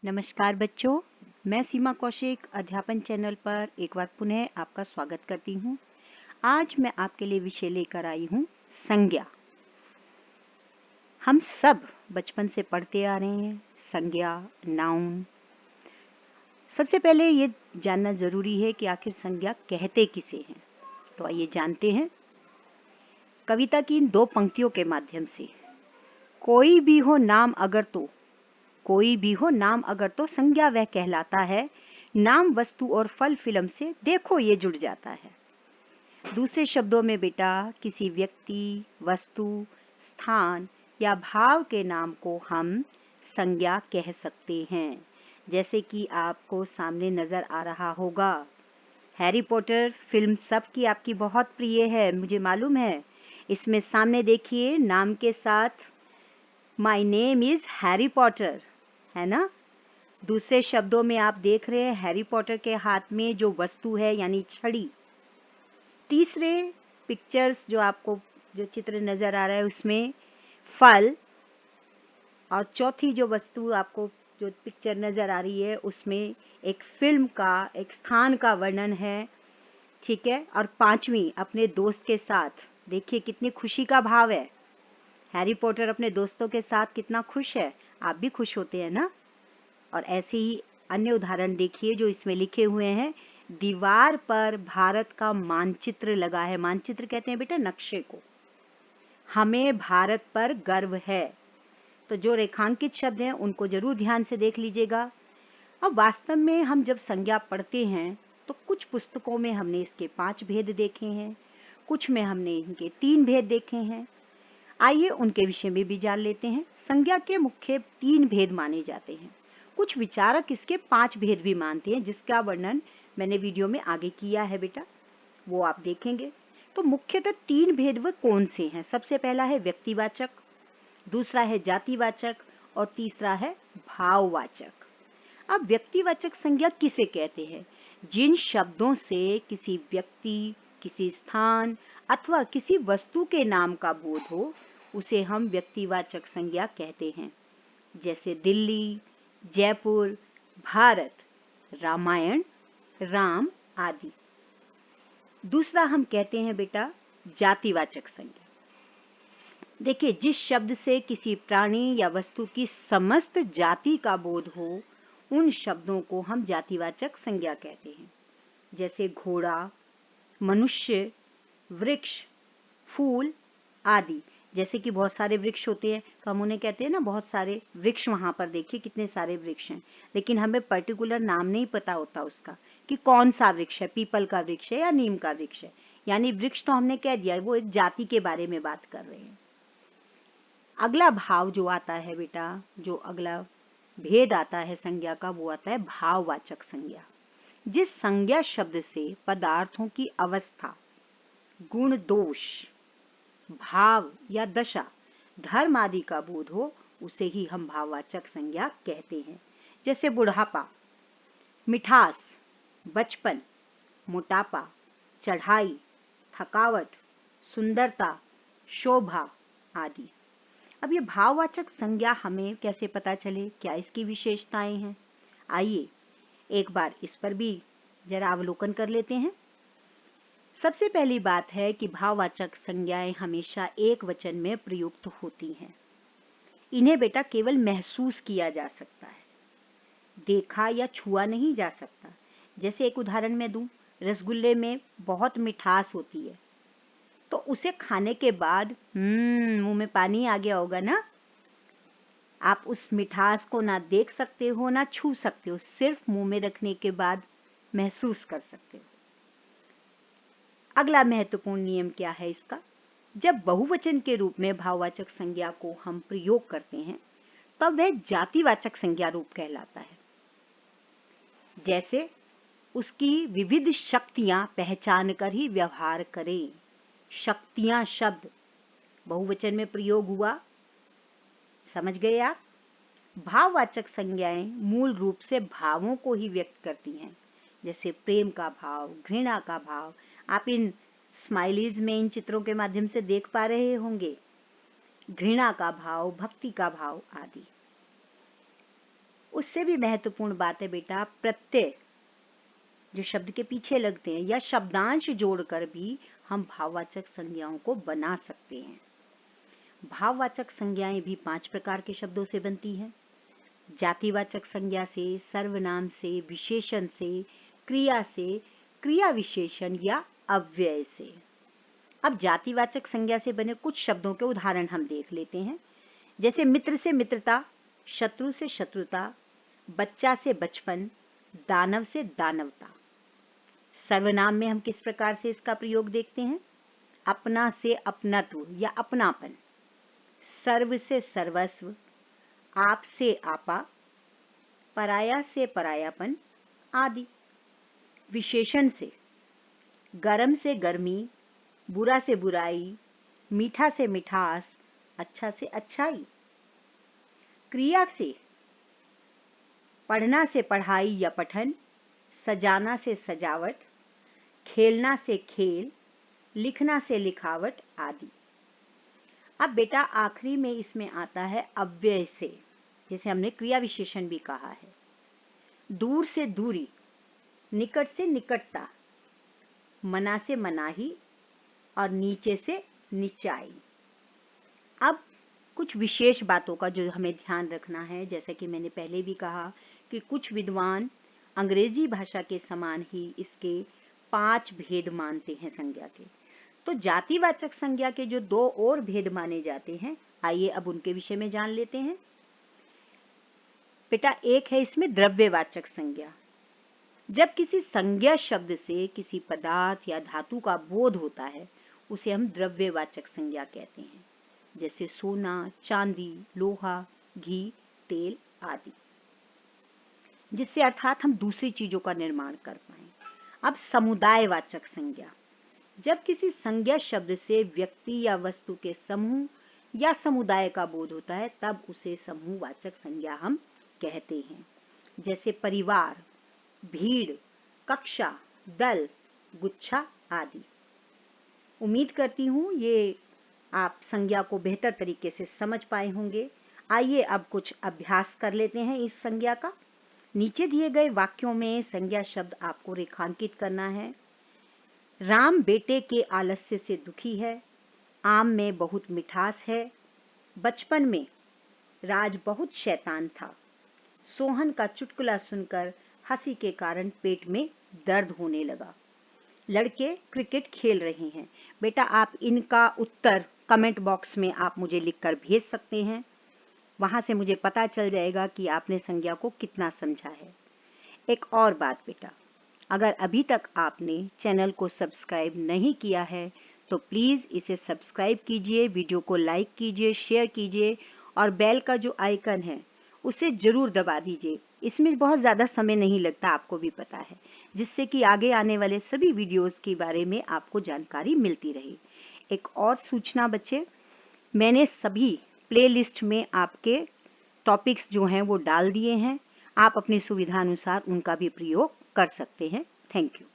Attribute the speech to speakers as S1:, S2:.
S1: नमस्कार बच्चों, मैं सीमा कौशिक अध्यापन चैनल पर एक बार पुनः आपका स्वागत करती हूँ। आज मैं आपके लिए विषय लेकर आई हूँ संज्ञा। हम सब बचपन से पढ़ते आ रहे हैं संज्ञा, नाउन। सबसे पहले ये जानना जरूरी है कि आखिर संज्ञा कहते किसे हैं। तो आइए जानते हैं कविता की इन 2 पंक्तियों के माध्यम से। कोई भी हो नाम अगर तो, कोई भी हो नाम अगर तो संज्ञा वह कहलाता है। नाम वस्तु और फल फिल्म से देखो ये जुड़ जाता है। दूसरे शब्दों में बेटा, किसी व्यक्ति, वस्तु, स्थान या भाव के नाम को हम संज्ञा कह सकते हैं। जैसे कि आपको सामने नजर आ रहा होगा, हैरी पॉटर फिल्म सबकी आपकी बहुत प्रिय है, मुझे मालूम है। इसमें सामने देखिए नाम के साथ my name is Harry Potter, है ना। दूसरे शब्दों में आप देख रहे हैं हैरी पॉटर के हाथ में जो वस्तु है यानी छड़ी। तीसरे पिक्चर्स जो चित्र नजर आ रहा है उसमें फल, और चौथी जो वस्तु आपको जो पिक्चर नजर आ रही है उसमें एक फिल्म का, एक स्थान का वर्णन है, ठीक है। और पांचवी अपने दोस्त के साथ, देखिए कितनी खुशी का भाव है। हैरी पॉटर अपने दोस्तों के साथ कितना खुश है, आप भी खुश होते हैं ना। और ऐसे ही अन्य उदाहरण देखिए जो इसमें लिखे हुए हैं। दीवार पर भारत का मानचित्र लगा है। मानचित्र कहते हैं बेटा नक्शे को। हमें भारत पर गर्व है। तो जो रेखांकित शब्द हैं उनको जरूर ध्यान से देख लीजिएगा। अब वास्तव में हम जब संज्ञा पढ़ते हैं तो कुछ पुस्तकों में हमने इसके 5 भेद देखे हैं, कुछ में हमने इनके 3 भेद देखे हैं। आइए उनके विषय में भी जान लेते हैं। संज्ञा के मुख्य 3 भेद माने जाते हैं। कुछ विचारक इसके 5 भेद भी मानते हैं, जिसका वर्णन मैंने वीडियो में आगे किया है बेटा, वो आप देखेंगे। तो मुख्यतः 3 भेद वह कौन से हैं? सबसे पहला है व्यक्तिवाचक, दूसरा है जातिवाचक और तीसरा है भाववाचक। अब व्यक्तिवाचक संज्ञा किसे कहते हैं? जिन शब्दों से किसी व्यक्ति, किसी स्थान अथवा किसी वस्तु के नाम का बोध हो, उसे हम व्यक्तिवाचक संज्ञा कहते हैं। जैसे दिल्ली, जयपुर, भारत, रामायण, राम आदि। दूसरा हम कहते हैं बेटा जातिवाचक संज्ञा। देखिए, जिस शब्द से किसी प्राणी या वस्तु की समस्त जाति का बोध हो, उन शब्दों को हम जातिवाचक संज्ञा कहते हैं। जैसे घोड़ा, मनुष्य, वृक्ष, फूल आदि। जैसे कि बहुत सारे वृक्ष होते हैं तो हम उन्हें कहते हैं ना, बहुत सारे वृक्ष, वहां पर देखिए कितने सारे वृक्ष हैं, लेकिन हमें पर्टिकुलर नाम नहीं पता होता उसका कि कौन सा वृक्ष है, पीपल का वृक्ष है या नीम का वृक्ष है। यानी वृक्ष तो हमने कह दिया, वो एक जाति के बारे में बात कर रहे हैं। अगला भाव जो आता है बेटा, जो अगला भेद आता है संज्ञा का, वो आता है भाववाचक संज्ञा। जिस संज्ञा शब्द से पदार्थों की अवस्था, गुण दोष, भाव या दशा, धर्म आदि का बोध हो, उसे ही हम भाववाचक संज्ञा कहते हैं। जैसे बुढ़ापा, मिठास, बचपन, मोटापा, चढ़ाई, थकावट, सुंदरता, शोभा आदि। अब ये भाववाचक संज्ञा हमें कैसे पता चले, क्या इसकी विशेषताएं हैं? आइए एक बार इस पर भी जरा अवलोकन कर लेते हैं। सबसे पहली बात है कि भाववाचक संज्ञाएं हमेशा एक वचन में प्रयुक्त होती हैं। इन्हें बेटा केवल महसूस किया जा सकता है, देखा या छुआ नहीं जा सकता। जैसे एक उदाहरण मैं दूं, रसगुल्ले में बहुत मिठास होती है, तो उसे खाने के बाद मुंह में पानी आ गया होगा ना। आप उस मिठास को ना देख सकते हो ना छू सकते हो, सिर्फ मुंह में रखने के बाद महसूस कर सकते हो। अगला महत्वपूर्ण नियम क्या है इसका? जब बहुवचन के रूप में भाववाचक संज्ञा को हम प्रयोग करते हैं, तब वह जातिवाचक संज्ञा रूप कहलाता है। जैसे उसकी विविध शक्तियां पहचान कर ही व्यवहार करें। शक्तियां शब्द बहुवचन में प्रयोग हुआ, समझ गए आप? भाववाचक संज्ञाएं मूल रूप से भावों को ही व्यक्त करती हैं, जैसे प्रेम का भाव, घृणा का भाव। आप इन स्माइलीज में, इन चित्रों के माध्यम से देख पा रहे होंगे, घृणा का भाव, भक्ति का भाव आदि। उससे भी महत्वपूर्ण बात है बेटा, प्रत्यय जो शब्द के पीछे लगते हैं या शब्दांश जोड़कर भी हम भाववाचक संज्ञाओं को बना सकते हैं। भाववाचक संज्ञाएं भी 5 प्रकार के शब्दों से बनती हैं। जातिवाचक संज्ञा से, सर्वनाम से, विशेषण से, क्रिया से, क्रिया विशेषण या अव्यय से। अब जातिवाचक संज्ञा से बने कुछ शब्दों के उदाहरण हम देख लेते हैं, जैसे मित्र से मित्रता, शत्रु से शत्रुता, बच्चा से बचपन, दानव से दानवता। सर्वनाम में हम किस प्रकार से इसका प्रयोग देखते हैं, अपना से अपनत्व या अपनापन, सर्व से सर्वस्व, आप से आपा, पराया से परायापन आदि। विशेषण से गरम से गर्मी, बुरा से बुराई, मीठा से मिठास, अच्छा से अच्छाई। क्रिया से पढ़ना से पढ़ाई या पठन, सजाना से सजावट, खेलना से खेल, लिखना से लिखावट आदि। अब बेटा आखिरी में इसमें आता है अव्यय से, जैसे हमने क्रिया विशेषण भी कहा है। दूर से दूरी, निकट से निकटता, मना से मनाही और नीचे से नीचाई। अब कुछ विशेष बातों का जो हमें ध्यान रखना है, जैसे कि मैंने पहले भी कहा कि कुछ विद्वान अंग्रेजी भाषा के समान ही इसके 5 भेद मानते हैं संज्ञा के। तो जातिवाचक संज्ञा के जो 2 और भेद माने जाते हैं, आइए अब उनके विषय में जान लेते हैं। बेटा एक है इसमें द्रव्यवाचक संज्ञा। जब किसी संज्ञा शब्द से किसी पदार्थ या धातु का बोध होता है, उसे हम द्रव्यवाचक संज्ञा कहते हैं, जैसे सोना, चांदी, लोहा, घी, तेल आदि, जिससे अर्थात हम दूसरी चीजों का निर्माण कर पाएं। अब समुदायवाचक संज्ञा, जब किसी संज्ञा शब्द से व्यक्ति या वस्तु के समूह या समुदाय का बोध होता है, तब उसे समूहवाचक संज्ञा हम कहते हैं, जैसे परिवार, भीड़, कक्षा, दल, गुच्छा आदि। उम्मीद करती हूँ ये आप संज्ञा को बेहतर तरीके से समझ पाए होंगे। आइए अब कुछ अभ्यास कर लेते हैं इस संज्ञा का। नीचे दिए गए वाक्यों में संज्ञा शब्द आपको रेखांकित करना है। राम बेटे के आलस्य से दुखी है, आम में बहुत मिठास है, बचपन में राज बहुत शैतान था, सोहन का चुटकुला सुनकर हंसी के कारण पेट में दर्द होने लगा, लड़के क्रिकेट खेल रहे हैं। बेटा आप इनका उत्तर कमेंट बॉक्स में आप मुझे लिखकर भेज सकते हैं, वहां से मुझे पता चल जाएगा कि आपने संज्ञा को कितना समझा है। एक और बात बेटा, अगर अभी तक आपने चैनल को सब्सक्राइब नहीं किया है तो प्लीज़ इसे सब्सक्राइब कीजिए, वीडियो को लाइक कीजिए, शेयर कीजिए और बेल का जो आइकन है उसे ज़रूर दबा दीजिए। इसमें बहुत ज़्यादा समय नहीं लगता, आपको भी पता है, जिससे कि आगे आने वाले सभी वीडियोस के बारे में आपको जानकारी मिलती रहे। एक और सूचना बच्चे, मैंने सभी प्लेलिस्ट में आपके टॉपिक्स जो हैं वो डाल दिए हैं, आप अपनी सुविधा अनुसार उनका भी प्रयोग कर सकते हैं। Thank you.